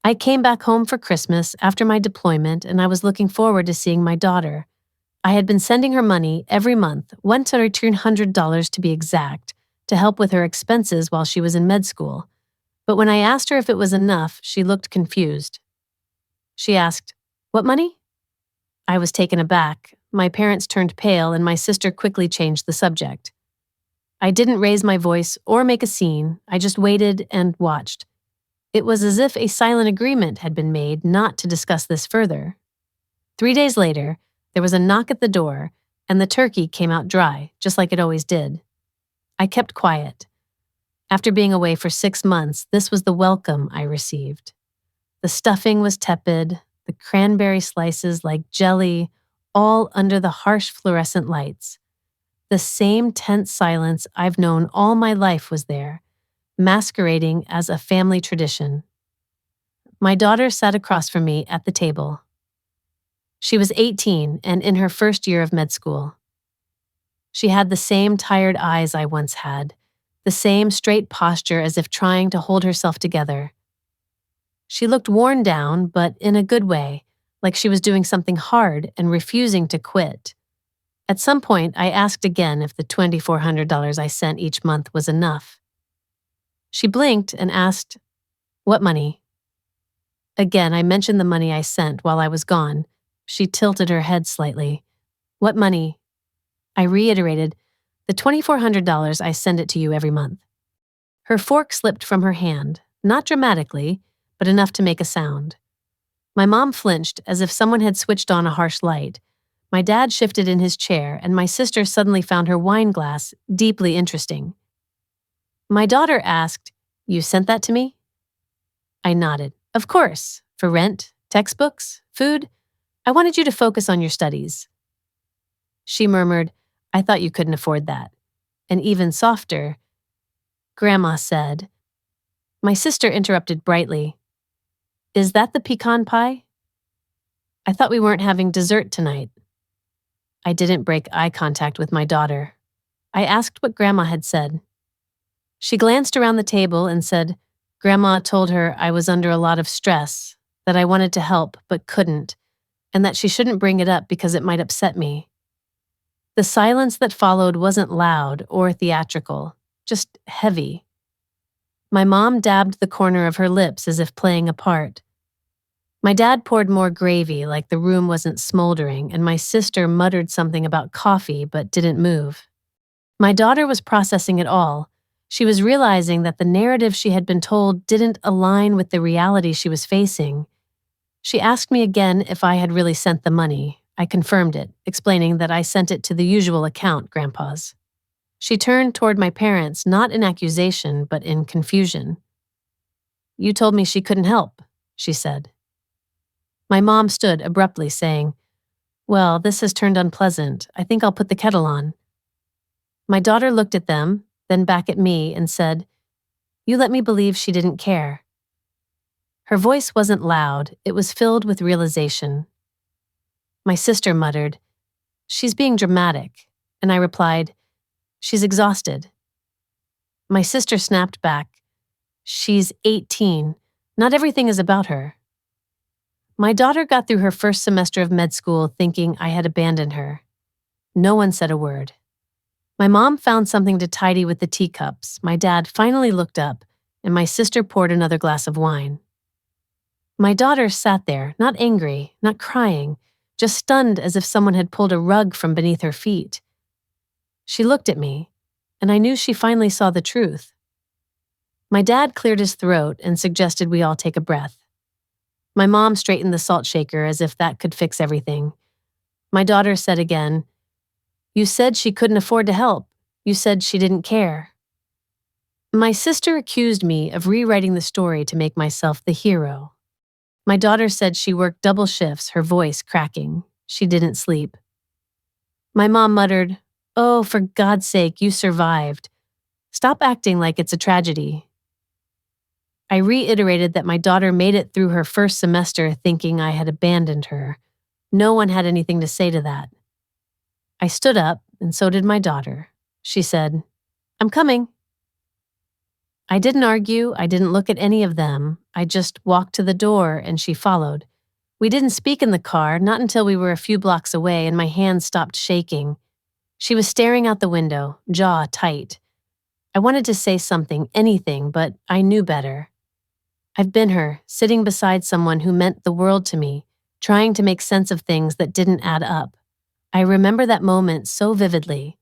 I came back home for Christmas after my deployment and I was looking forward to seeing my daughter. I had been sending her money every month, once every $200 to be exact, to help with her expenses while she was in med school. But when I asked her if it was enough, she looked confused. She asked, "What money?" I was taken aback. My parents turned pale and my sister quickly changed the subject. I didn't raise my voice or make a scene, I just waited and watched. It was as if a silent agreement had been made not to discuss this further. 3 days later, there was a knock at the door, and the turkey came out dry, just like it always did. I kept quiet. After being away for 6 months, this was the welcome I received. The stuffing was tepid, the cranberry slices like jelly, all under the harsh fluorescent lights. The same tense silence I've known all my life was there, masquerading as a family tradition. My daughter sat across from me at the table. She was 18 and in her first year of med school. She had the same tired eyes I once had, the same straight posture as if trying to hold herself together. She looked worn down, but in a good way, like she was doing something hard and refusing to quit. At some point, I asked again if the $2,400 I sent each month was enough. She blinked and asked, "What money?" Again, I mentioned the money I sent while I was gone. She tilted her head slightly. "What money?" I reiterated, "The $2,400 I send it to you every month." Her fork slipped from her hand, not dramatically, but enough to make a sound. My mom flinched as if someone had switched on a harsh light. My dad shifted in his chair, and my sister suddenly found her wine glass deeply interesting. My daughter asked, "You sent that to me?" I nodded. "Of course. For rent, textbooks, food. I wanted you to focus on your studies." She murmured, "I thought you couldn't afford that." And even softer, "Grandma said." My sister interrupted brightly, "Is that the pecan pie? I thought we weren't having dessert tonight." I didn't break eye contact with my daughter. I asked what Grandma had said. She glanced around the table and said, Grandma told her I was under a lot of stress, that I wanted to help but couldn't, and that she shouldn't bring it up because it might upset me. The silence that followed wasn't loud or theatrical, just heavy. My mom dabbed the corner of her lips as if playing a part. My dad poured more gravy like the room wasn't smoldering, and my sister muttered something about coffee but didn't move. My daughter was processing it all. She was realizing that the narrative she had been told didn't align with the reality she was facing. She asked me again if I had really sent the money. I confirmed it, explaining that I sent it to the usual account, Grandpa's. She turned toward my parents, not in accusation, but in confusion. "You told me she couldn't help," she said. My mom stood abruptly, saying, "Well, this has turned unpleasant. I think I'll put the kettle on." My daughter looked at them, then back at me, and said, "You let me believe she didn't care." Her voice wasn't loud, it was filled with realization. My sister muttered, "She's being dramatic," and I replied, "She's exhausted." My sister snapped back, "She's 18. Not everything is about her." My daughter got through her first semester of med school thinking I had abandoned her. No one said a word. My mom found something to tidy with the teacups. My dad finally looked up, and my sister poured another glass of wine. My daughter sat there, not angry, not crying, just stunned as if someone had pulled a rug from beneath her feet. She looked at me, and I knew she finally saw the truth. My dad cleared his throat and suggested we all take a breath. My mom straightened the salt shaker as if that could fix everything. My daughter said again, "You said she couldn't afford to help. You said she didn't care." My sister accused me of rewriting the story to make myself the hero. My daughter said she worked double shifts, her voice cracking. She didn't sleep. My mom muttered, "Oh, for God's sake, you survived. Stop acting like it's a tragedy." I reiterated that my daughter made it through her first semester thinking I had abandoned her. No one had anything to say to that. I stood up, and so did my daughter. She said, "I'm coming." I didn't argue, I didn't look at any of them. I just walked to the door and she followed. We didn't speak in the car, not until we were a few blocks away and my hands stopped shaking. She was staring out the window, jaw tight. I wanted to say something, anything, but I knew better. I've been her, sitting beside someone who meant the world to me, trying to make sense of things that didn't add up. I remember that moment so vividly.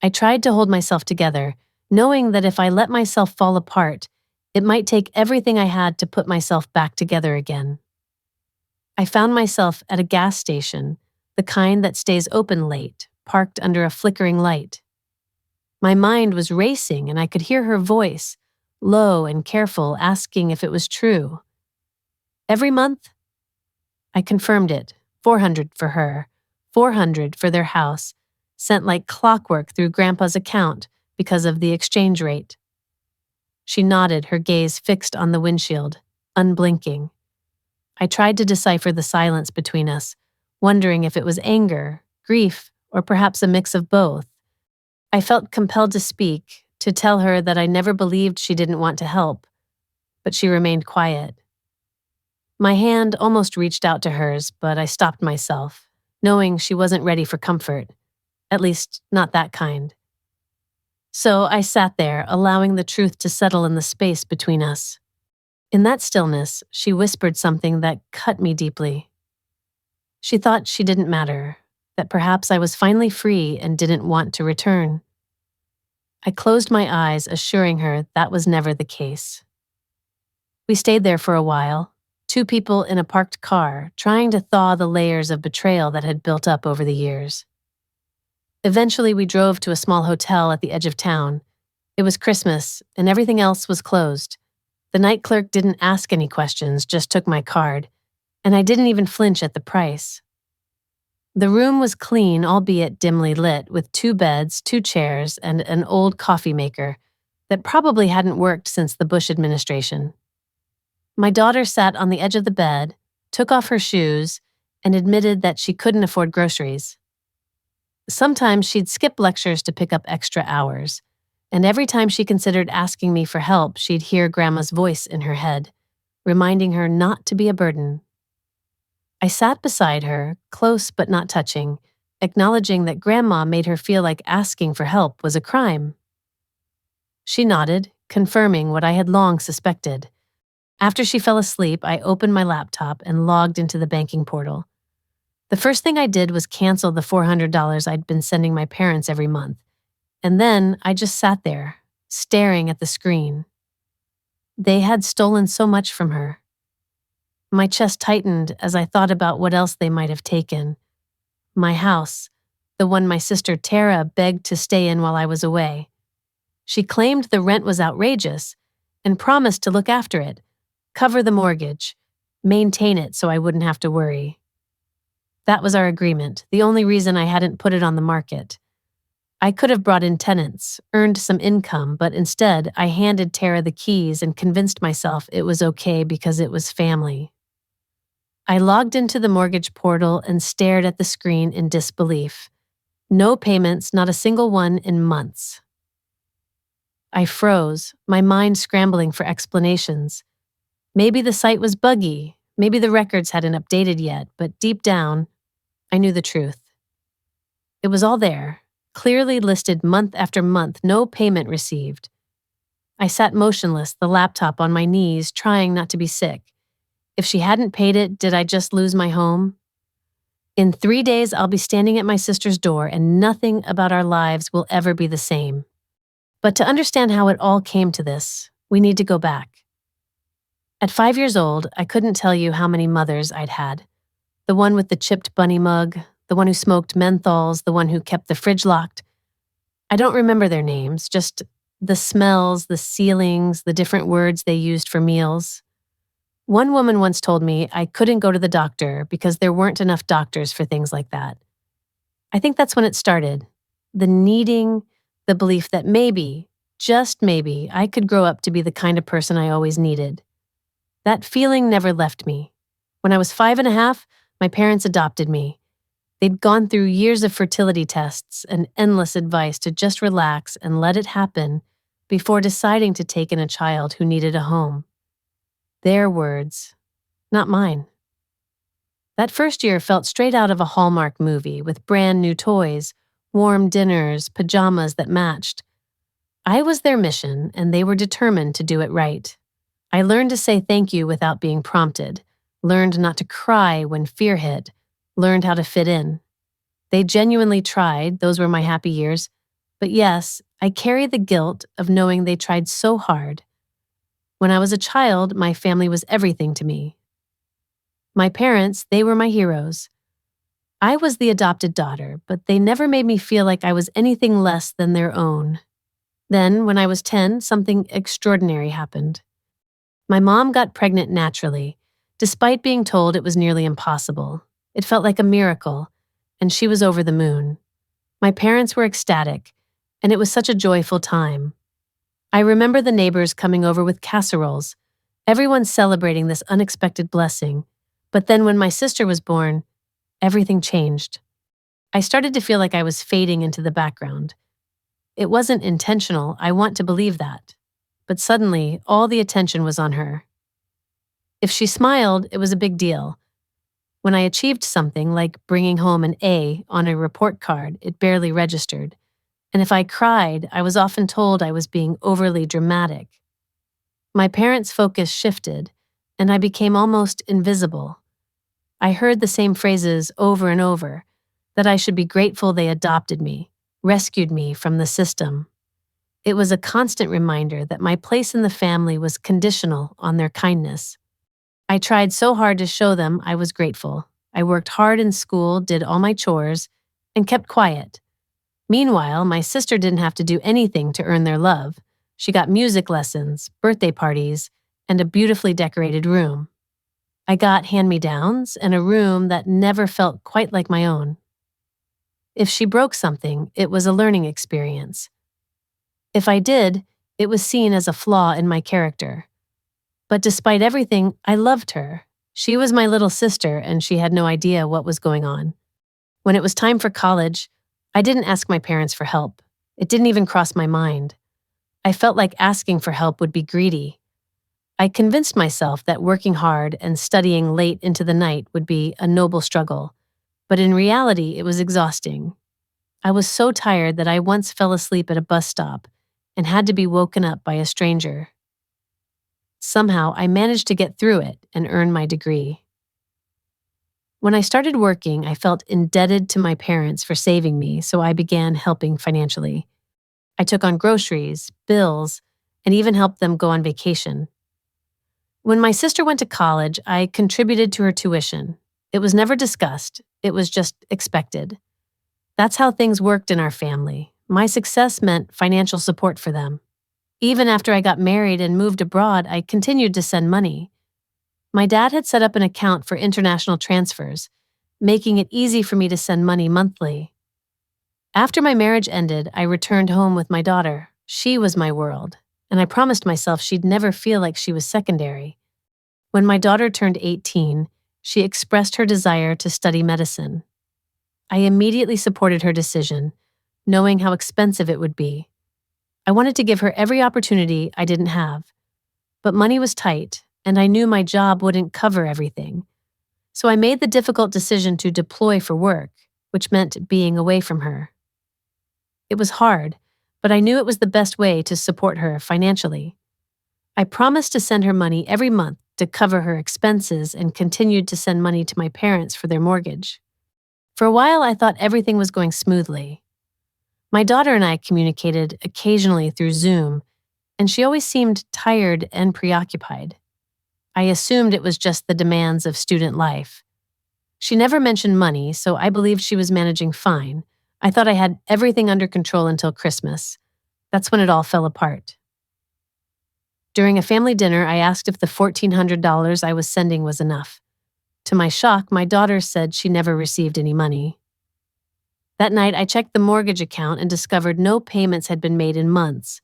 I tried to hold myself together, knowing that if I let myself fall apart, it might take everything I had to put myself back together again. I found myself at a gas station, the kind that stays open late, parked under a flickering light. My mind was racing and I could hear her voice, low and careful, asking if it was true. Every month? I confirmed it, $400 for her, $400 for their house, sent like clockwork through Grandpa's account because of the exchange rate. She nodded, her gaze fixed on the windshield, unblinking. I tried to decipher the silence between us, wondering if it was anger, grief, or perhaps a mix of both. I felt compelled to speak, to tell her that I never believed she didn't want to help, but she remained quiet. My hand almost reached out to hers, but I stopped myself, knowing she wasn't ready for comfort, at least not that kind. So I sat there, allowing the truth to settle in the space between us. In that stillness, she whispered something that cut me deeply. She thought she didn't matter, that perhaps I was finally free and didn't want to return. I closed my eyes, assuring her that was never the case. We stayed there for a while, two people in a parked car, trying to thaw the layers of betrayal that had built up over the years. Eventually, we drove to a small hotel at the edge of town. It was Christmas, and everything else was closed. The night clerk didn't ask any questions, just took my card, and I didn't even flinch at the price. The room was clean, albeit dimly lit, with 2 beds, 2 chairs, and an old coffee maker that probably hadn't worked since the Bush administration. My daughter sat on the edge of the bed, took off her shoes, and admitted that she couldn't afford groceries. Sometimes she'd skip lectures to pick up extra hours, and every time she considered asking me for help, she'd hear Grandma's voice in her head, reminding her not to be a burden. I sat beside her, close but not touching, acknowledging that Grandma made her feel like asking for help was a crime. She nodded, confirming what I had long suspected. After she fell asleep, I opened my laptop and logged into the banking portal. The first thing I did was cancel the $400 I'd been sending my parents every month, and then I just sat there, staring at the screen. They had stolen so much from her. My chest tightened as I thought about what else they might have taken. My house, the one my sister Tara begged to stay in while I was away. She claimed the rent was outrageous and promised to look after it, cover the mortgage, maintain it so I wouldn't have to worry. That was our agreement, the only reason I hadn't put it on the market. I could have brought in tenants, earned some income, but instead I handed Tara the keys and convinced myself it was okay because it was family. I logged into the mortgage portal and stared at the screen in disbelief. No payments, not a single one in months. I froze, my mind scrambling for explanations. Maybe the site was buggy, maybe the records hadn't updated yet, but deep down, I knew the truth. It was all there, clearly listed month after month, no payment received. I sat motionless, the laptop on my knees, trying not to be sick. If she hadn't paid it, did I just lose my home? In 3 days, I'll be standing at my sister's door, and nothing about our lives will ever be the same. But to understand how it all came to this, we need to go back. At 5 years old, I couldn't tell you how many mothers I'd had. The one with the chipped bunny mug, the one who smoked menthols, the one who kept the fridge locked. I don't remember their names, just the smells, the ceilings, the different words they used for meals. One woman once told me I couldn't go to the doctor because there weren't enough doctors for things like that. I think that's when it started. The needing, the belief that maybe, just maybe, I could grow up to be the kind of person I always needed. That feeling never left me. When I was 5.5, my parents adopted me. They'd gone through years of fertility tests and endless advice to just relax and let it happen before deciding to take in a child who needed a home. Their words, not mine. That first year felt straight out of a Hallmark movie with brand new toys, warm dinners, pajamas that matched. I was their mission, and they were determined to do it right. I learned to say thank you without being prompted, learned not to cry when fear hit, learned how to fit in. They genuinely tried, those were my happy years. But yes, I carry the guilt of knowing they tried so hard. When I was a child, my family was everything to me. My parents, they were my heroes. I was the adopted daughter, but they never made me feel like I was anything less than their own. Then, when I was 10, something extraordinary happened. My mom got pregnant naturally, despite being told it was nearly impossible. It felt like a miracle, and she was over the moon. My parents were ecstatic, and it was such a joyful time. I remember the neighbors coming over with casseroles, everyone celebrating this unexpected blessing. But then when my sister was born, everything changed. I started to feel like I was fading into the background. It wasn't intentional, I want to believe that. But suddenly, all the attention was on her. If she smiled, it was a big deal. When I achieved something, like bringing home an A on a report card, it barely registered. And if I cried, I was often told I was being overly dramatic. My parents' focus shifted, and I became almost invisible. I heard the same phrases over and over, that I should be grateful they adopted me, rescued me from the system. It was a constant reminder that my place in the family was conditional on their kindness. I tried so hard to show them I was grateful. I worked hard in school, did all my chores, and kept quiet. Meanwhile, my sister didn't have to do anything to earn their love. She got music lessons, birthday parties, and a beautifully decorated room. I got hand-me-downs and a room that never felt quite like my own. If she broke something, it was a learning experience. If I did, it was seen as a flaw in my character. But despite everything, I loved her. She was my little sister, and she had no idea what was going on. When it was time for college, I didn't ask my parents for help. It didn't even cross my mind. I felt like asking for help would be greedy. I convinced myself that working hard and studying late into the night would be a noble struggle, but in reality, it was exhausting. I was so tired that I once fell asleep at a bus stop and had to be woken up by a stranger. Somehow, I managed to get through it and earn my degree. When I started working, I felt indebted to my parents for saving me, so I began helping financially. I took on groceries, bills, and even helped them go on vacation. When my sister went to college, I contributed to her tuition. It was never discussed, it was just expected. That's how things worked in our family. My success meant financial support for them. Even after I got married and moved abroad, I continued to send money. My dad had set up an account for international transfers, making it easy for me to send money monthly. After my marriage ended, I returned home with my daughter. She was my world, and I promised myself she'd never feel like she was secondary. When my daughter turned 18, she expressed her desire to study medicine. I immediately supported her decision, knowing how expensive it would be. I wanted to give her every opportunity I didn't have. But money was tight, and I knew my job wouldn't cover everything. So I made the difficult decision to deploy for work, which meant being away from her. It was hard, but I knew it was the best way to support her financially. I promised to send her money every month to cover her expenses and continued to send money to my parents for their mortgage. For a while, I thought everything was going smoothly. My daughter and I communicated occasionally through Zoom, and she always seemed tired and preoccupied. I assumed it was just the demands of student life. She never mentioned money, so I believed she was managing fine. I thought I had everything under control until Christmas. That's when it all fell apart. During a family dinner, I asked if the $1,400 I was sending was enough. To my shock, my daughter said she never received any money. That night, I checked the mortgage account and discovered no payments had been made in months.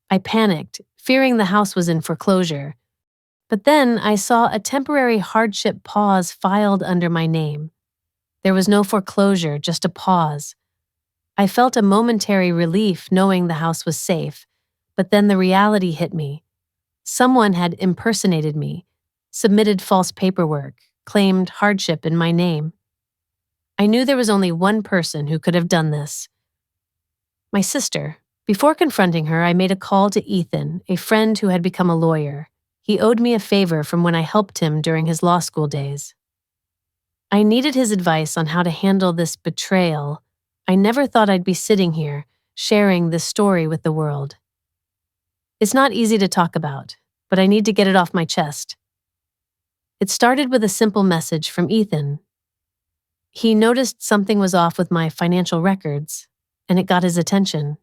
I panicked, fearing the house was in foreclosure. But then I saw a temporary hardship pause filed under my name. There was no foreclosure, just a pause. I felt a momentary relief knowing the house was safe, but then the reality hit me. Someone had impersonated me, submitted false paperwork, claimed hardship in my name. I knew there was only one person who could have done this: my sister. Before confronting her, I made a call to Ethan, a friend who had become a lawyer. He owed me a favor from when I helped him during his law school days. I needed his advice on how to handle this betrayal. I never thought I'd be sitting here, sharing this story with the world. It's not easy to talk about, but I need to get it off my chest. It started with a simple message from Ethan. He noticed something was off with my financial records, and it got his attention.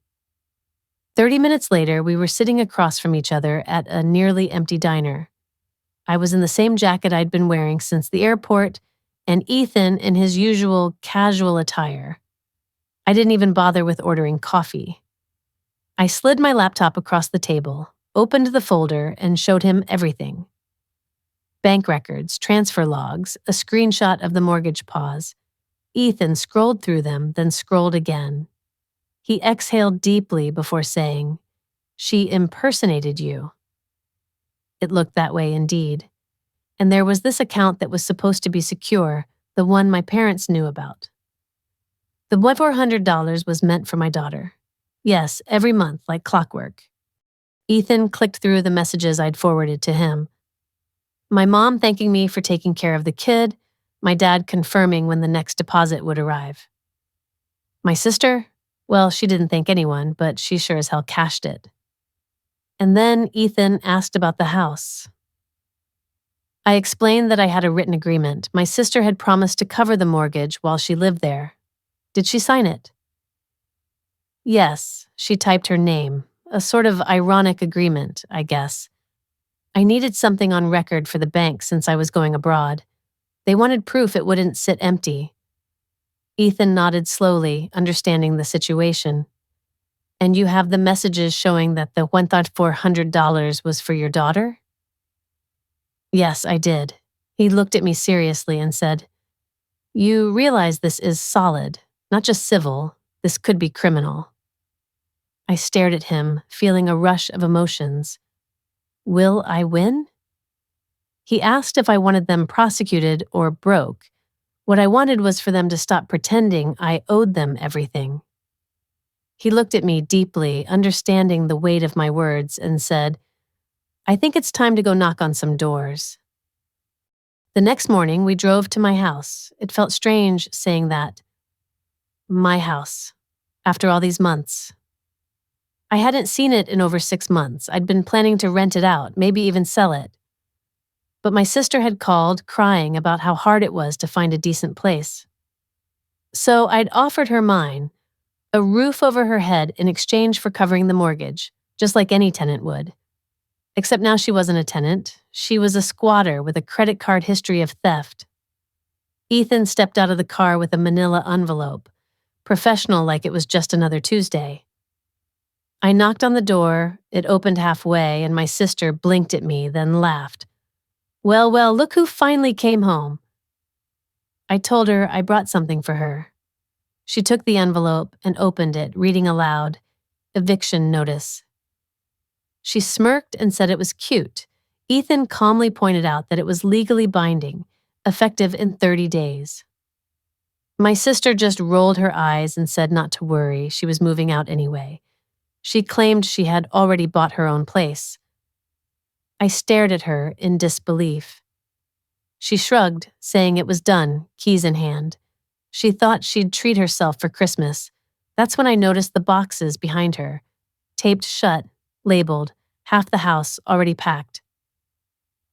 30 minutes later, we were sitting across from each other at a nearly empty diner. I was in the same jacket I'd been wearing since the airport, and Ethan in his usual casual attire. I didn't even bother with ordering coffee. I slid my laptop across the table, opened the folder, and showed him everything. Bank records, transfer logs, a screenshot of the mortgage pause. Ethan scrolled through them, then scrolled again. He exhaled deeply before saying, "She impersonated you." It looked that way indeed. And there was this account that was supposed to be secure, the one my parents knew about. The $400 was meant for my daughter. Yes, every month, like clockwork. Ethan clicked through the messages I'd forwarded to him. My mom thanking me for taking care of the kid, my dad confirming when the next deposit would arrive. My sister? Well, she didn't thank anyone, but she sure as hell cashed it. And then Ethan asked about the house. I explained that I had a written agreement. My sister had promised to cover the mortgage while she lived there. Did she sign it? Yes, she typed her name, a sort of ironic agreement, I guess. I needed something on record for the bank since I was going abroad. They wanted proof it wouldn't sit empty. Ethan nodded slowly, understanding the situation. And you have the messages showing that the $1,400 was for your daughter? Yes, I did. He looked at me seriously and said, "You realize this is solid, not just civil. This could be criminal." I stared at him, feeling a rush of emotions. Will I win? He asked if I wanted them prosecuted or broke. What I wanted was for them to stop pretending I owed them everything. He looked at me deeply, understanding the weight of my words, and said, "I think it's time to go knock on some doors." The next morning, we drove to my house. It felt strange saying that. My house. After all these months. I hadn't seen it in over 6 months. I'd been planning to rent it out, maybe even sell it. But my sister had called, crying about how hard it was to find a decent place. So I'd offered her mine, a roof over her head in exchange for covering the mortgage, just like any tenant would. Except now she wasn't a tenant. She was a squatter with a credit card history of theft. Ethan stepped out of the car with a manila envelope, professional like it was just another Tuesday. I knocked on the door, it opened halfway, and my sister blinked at me, then laughed. Well, look who finally came home. I told her I brought something for her. She took the envelope and opened it, reading aloud, "Eviction notice." She smirked and said it was cute. Ethan calmly pointed out that it was legally binding, effective in 30 days. My sister just rolled her eyes and said not to worry, she was moving out anyway. She claimed she had already bought her own place. I stared at her in disbelief. She shrugged, saying it was done, keys in hand. She thought she'd treat herself for Christmas. That's when I noticed the boxes behind her, taped shut, labeled, half the house already packed.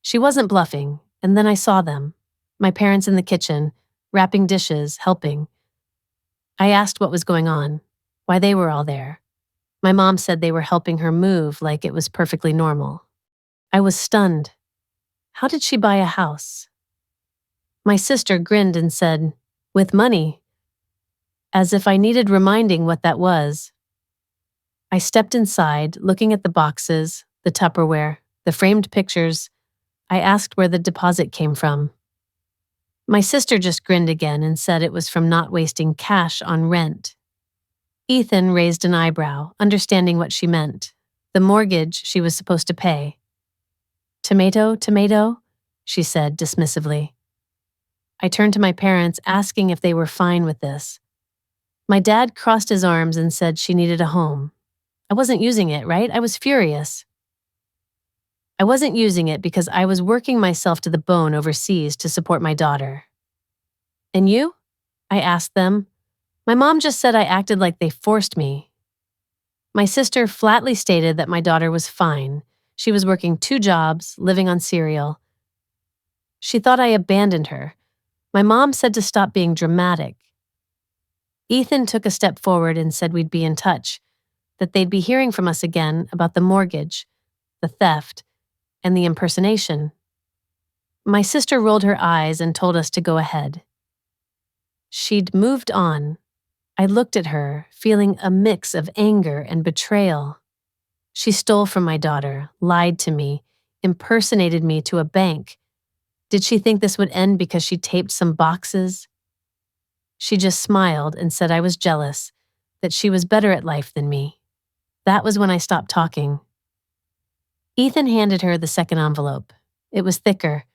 She wasn't bluffing, and then I saw them. My parents in the kitchen, wrapping dishes, helping. I asked what was going on, why they were all there. My mom said they were helping her move like it was perfectly normal. I was stunned. How did she buy a house? My sister grinned and said, "With money," as if I needed reminding what that was. I stepped inside, looking at the boxes, the Tupperware, the framed pictures. I asked where the deposit came from. My sister just grinned again and said it was from not wasting cash on rent. Ethan raised an eyebrow, understanding what she meant. The mortgage she was supposed to pay. Tomato, tomato, she said dismissively. I turned to my parents, asking if they were fine with this. My dad crossed his arms and said she needed a home. I wasn't using it, right? I was furious. I wasn't using it because I was working myself to the bone overseas to support my daughter. And you? I asked them. My mom just said I acted like they forced me. My sister flatly stated that my daughter was fine. She was working 2 jobs, living on cereal. She thought I abandoned her. My mom said to stop being dramatic. Ethan took a step forward and said we'd be in touch, that they'd be hearing from us again about the mortgage, the theft, and the impersonation. My sister rolled her eyes and told us to go ahead. She'd moved on. I looked at her, feeling a mix of anger and betrayal. She stole from my daughter, lied to me, impersonated me to a bank. Did she think this would end because she taped some boxes? She just smiled and said I was jealous, that she was better at life than me. That was when I stopped talking. Ethan handed her the second envelope. It was thicker.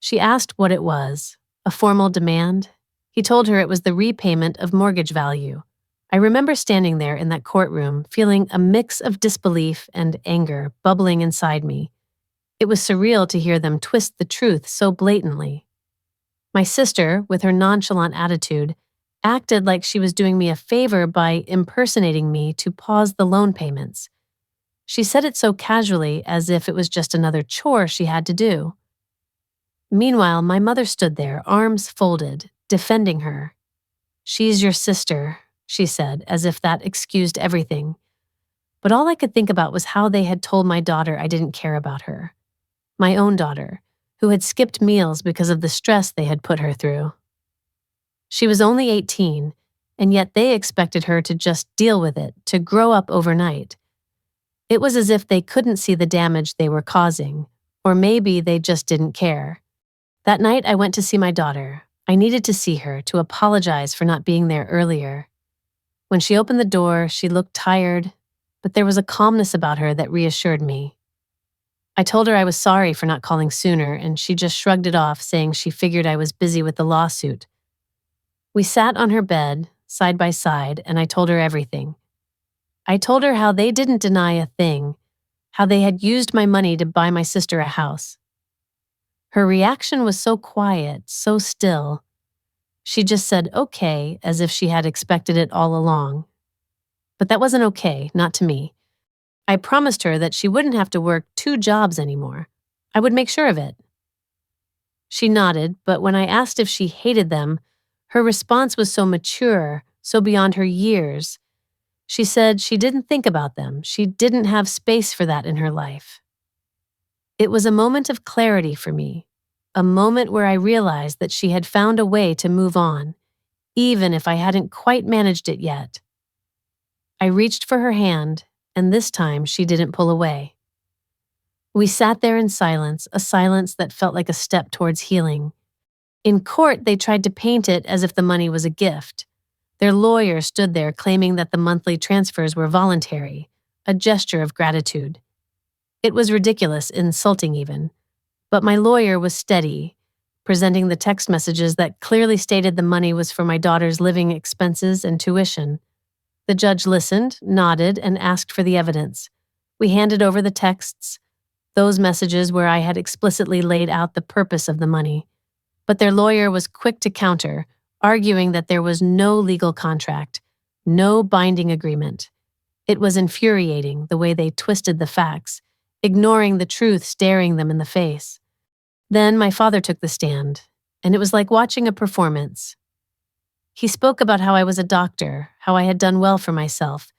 She asked what it was, a formal demand. He told her it was the repayment of mortgage value. I remember standing there in that courtroom, feeling a mix of disbelief and anger bubbling inside me. It was surreal to hear them twist the truth so blatantly. My sister, with her nonchalant attitude, acted like she was doing me a favor by impersonating me to pause the loan payments. She said it so casually, as if it was just another chore she had to do. Meanwhile, my mother stood there, arms folded, defending her. "She's your sister," she said, as if that excused everything. But all I could think about was how they had told my daughter I didn't care about her. My own daughter, who had skipped meals because of the stress they had put her through. She was only 18, and yet they expected her to just deal with it, to grow up overnight. It was as if they couldn't see the damage they were causing, or maybe they just didn't care. That night, I went to see my daughter. I needed to see her, to apologize for not being there earlier. When she opened the door, she looked tired, but there was a calmness about her that reassured me. I told her I was sorry for not calling sooner, and she just shrugged it off, saying she figured I was busy with the lawsuit. We sat on her bed, side by side, and I told her everything. I told her how they didn't deny a thing, how they had used my money to buy my sister a house. Her reaction was so quiet, so still. She just said okay, as if she had expected it all along. But that wasn't okay, not to me. I promised her that she wouldn't have to work 2 jobs anymore. I would make sure of it. She nodded, but when I asked if she hated them, her response was so mature, so beyond her years. She said she didn't think about them. She didn't have space for that in her life. It was a moment of clarity for me, a moment where I realized that she had found a way to move on, even if I hadn't quite managed it yet. I reached for her hand, and this time she didn't pull away. We sat there in silence, a silence that felt like a step towards healing. In court, they tried to paint it as if the money was a gift. Their lawyer stood there claiming that the monthly transfers were voluntary, a gesture of gratitude. It was ridiculous, insulting even. But my lawyer was steady, presenting the text messages that clearly stated the money was for my daughter's living expenses and tuition. The judge listened, nodded, and asked for the evidence. We handed over the texts, those messages where I had explicitly laid out the purpose of the money. But their lawyer was quick to counter, arguing that there was no legal contract, no binding agreement. It was infuriating the way they twisted the facts, ignoring the truth staring them in the face. Then my father took the stand, and it was like watching a performance. He spoke about how I was a doctor, how I had done well for myself,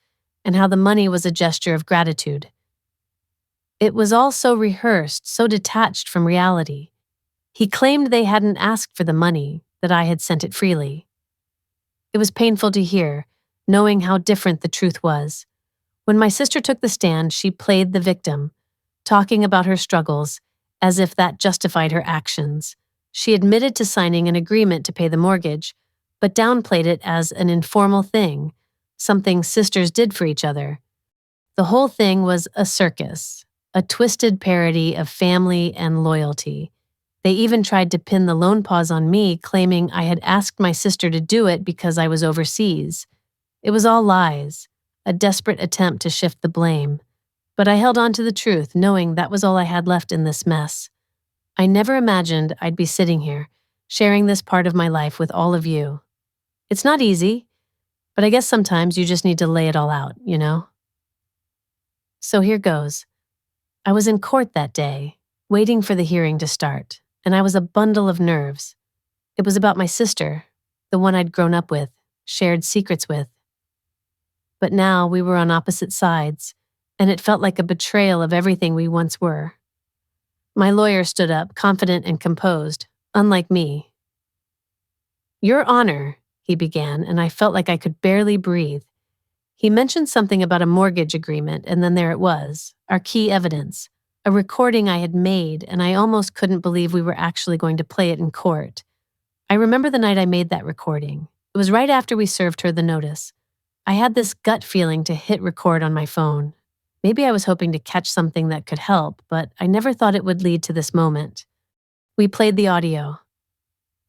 and how the money was a gesture of gratitude. It was all so rehearsed, so detached from reality. He claimed they hadn't asked for the money, that I had sent it freely. It was painful to hear, knowing how different the truth was. When my sister took the stand, she played the victim, talking about her struggles, as if that justified her actions. She admitted to signing an agreement to pay the mortgage, but downplayed it as an informal thing, something sisters did for each other. The whole thing was a circus, a twisted parody of family and loyalty. They even tried to pin the loan pause on me, claiming I had asked my sister to do it because I was overseas. It was all lies, a desperate attempt to shift the blame. But I held on to the truth, knowing that was all I had left in this mess. I never imagined I'd be sitting here, sharing this part of my life with all of you. It's not easy, but I guess sometimes you just need to lay it all out, you know? So here goes. I was in court that day, waiting for the hearing to start, and I was a bundle of nerves. It was about my sister, the one I'd grown up with, shared secrets with. But now we were on opposite sides, and it felt like a betrayal of everything we once were. My lawyer stood up, confident and composed, unlike me. "Your Honor," he began, and I felt like I could barely breathe. He mentioned something about a mortgage agreement, and then there it was, our key evidence, a recording I had made, and I almost couldn't believe we were actually going to play it in court. I remember the night I made that recording. It was right after we served her the notice. I had this gut feeling to hit record on my phone. Maybe I was hoping to catch something that could help, but I never thought it would lead to this moment. We played the audio.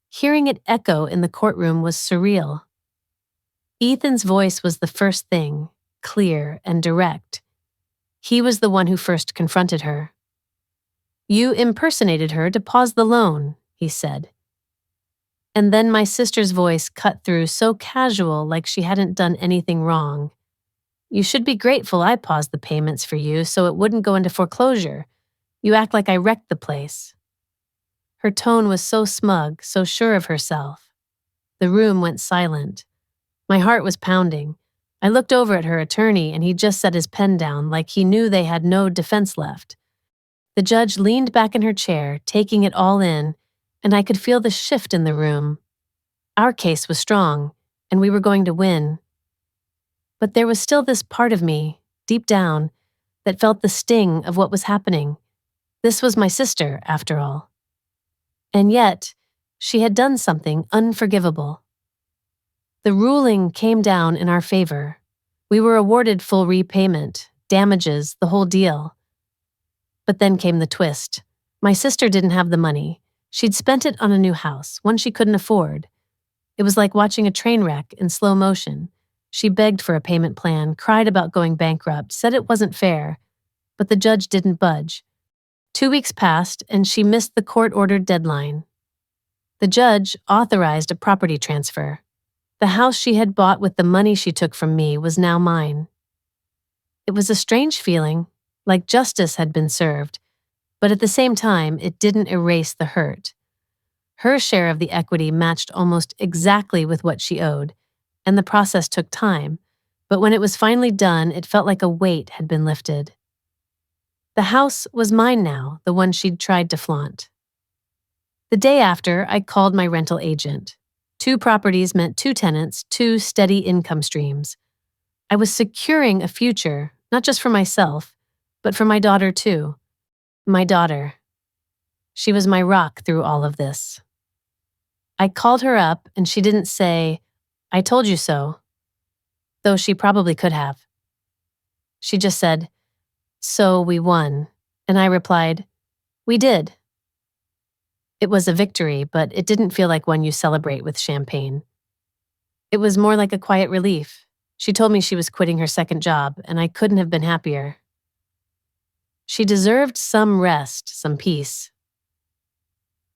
Hearing it echo in the courtroom was surreal. Ethan's voice was the first thing, clear and direct. He was the one who first confronted her. "You impersonated her to pause the loan," he said. And then my sister's voice cut through, so casual, like she hadn't done anything wrong. "You should be grateful I paused the payments for you so it wouldn't go into foreclosure. You act like I wrecked the place." Her tone was so smug, so sure of herself. The room went silent. My heart was pounding. I looked over at her attorney, and he just set his pen down like he knew they had no defense left. The judge leaned back in her chair, taking it all in, and I could feel the shift in the room. Our case was strong, and we were going to win. But there was still this part of me, deep down, that felt the sting of what was happening. This was my sister, after all. And yet, she had done something unforgivable. The ruling came down in our favor. We were awarded full repayment, damages, the whole deal. But then came the twist. My sister didn't have the money. She'd spent it on a new house, one she couldn't afford. It was like watching a train wreck in slow motion. She begged for a payment plan, cried about going bankrupt, said it wasn't fair, but the judge didn't budge. 2 weeks passed, and she missed the court-ordered deadline. The judge authorized a property transfer. The house she had bought with the money she took from me was now mine. It was a strange feeling, like justice had been served, but at the same time, it didn't erase the hurt. Her share of the equity matched almost exactly with what she owed, and the process took time, but when it was finally done, it felt like a weight had been lifted. The house was mine now, the one she'd tried to flaunt. The day after, I called my rental agent. 2 properties meant 2 tenants, 2 steady income streams. I was securing a future, not just for myself, but for my daughter too. My daughter. She was my rock through all of this. I called her up, and she didn't say, "I told you so," though she probably could have. She just said, "So we won," and I replied, "We did." It was a victory, but it didn't feel like one you celebrate with champagne. It was more like a quiet relief. She told me she was quitting her second job, and I couldn't have been happier. She deserved some rest, some peace.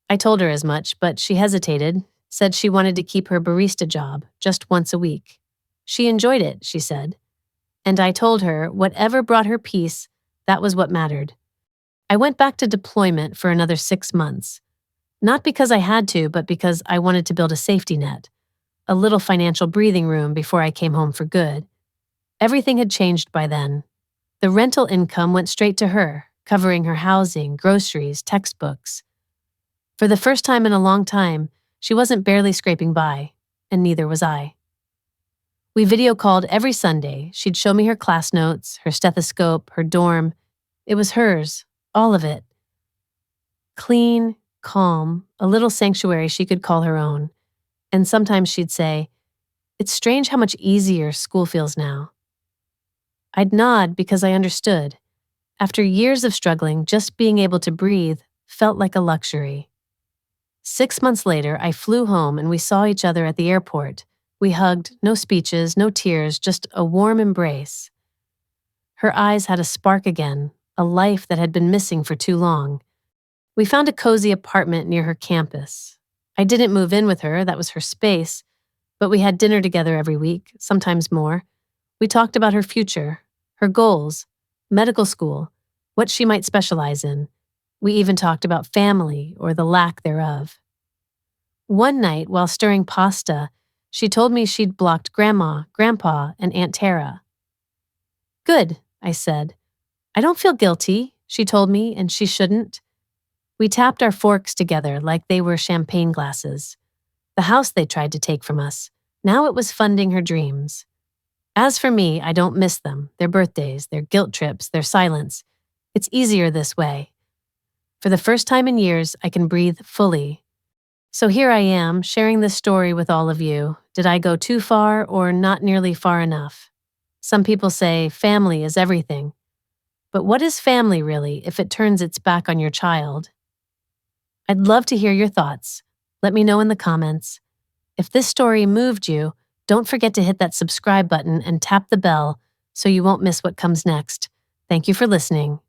I told her as much, but she hesitated, said she wanted to keep her barista job just once a week. She enjoyed it, she said. And I told her whatever brought her peace, that was what mattered. I went back to deployment for another 6 months. Not because I had to, but because I wanted to build a safety net, a little financial breathing room before I came home for good. Everything had changed by then. The rental income went straight to her, covering her housing, groceries, textbooks. For the first time in a long time, she wasn't barely scraping by, and neither was I. We video called every Sunday. She'd show me her class notes, her stethoscope, her dorm. It was hers, all of it. Clean, calm, a little sanctuary she could call her own. And sometimes she'd say, "It's strange how much easier school feels now." I'd nod because I understood. After years of struggling, just being able to breathe felt like a luxury. 6 months later, I flew home and we saw each other at the airport. We hugged, no speeches, no tears, just a warm embrace. Her eyes had a spark again, a life that had been missing for too long. We found a cozy apartment near her campus. I didn't move in with her, that was her space, but we had dinner together every week, sometimes more. We talked about her future, her goals, medical school, what she might specialize in. We even talked about family or the lack thereof. One night, while stirring pasta, she told me she'd blocked Grandma, Grandpa, and Aunt Tara. Good, I said. I don't feel guilty, she told me, and she shouldn't. We tapped our forks together like they were champagne glasses. The house they tried to take from us. Now it was funding her dreams. As for me, I don't miss them, their birthdays, their guilt trips, their silence. It's easier this way. For the first time in years, I can breathe fully. So here I am, sharing this story with all of you. Did I go too far or not nearly far enough? Some people say family is everything. But what is family really if it turns its back on your child? I'd love to hear your thoughts. Let me know in the comments. If this story moved you, don't forget to hit that subscribe button and tap the bell so you won't miss what comes next. Thank you for listening.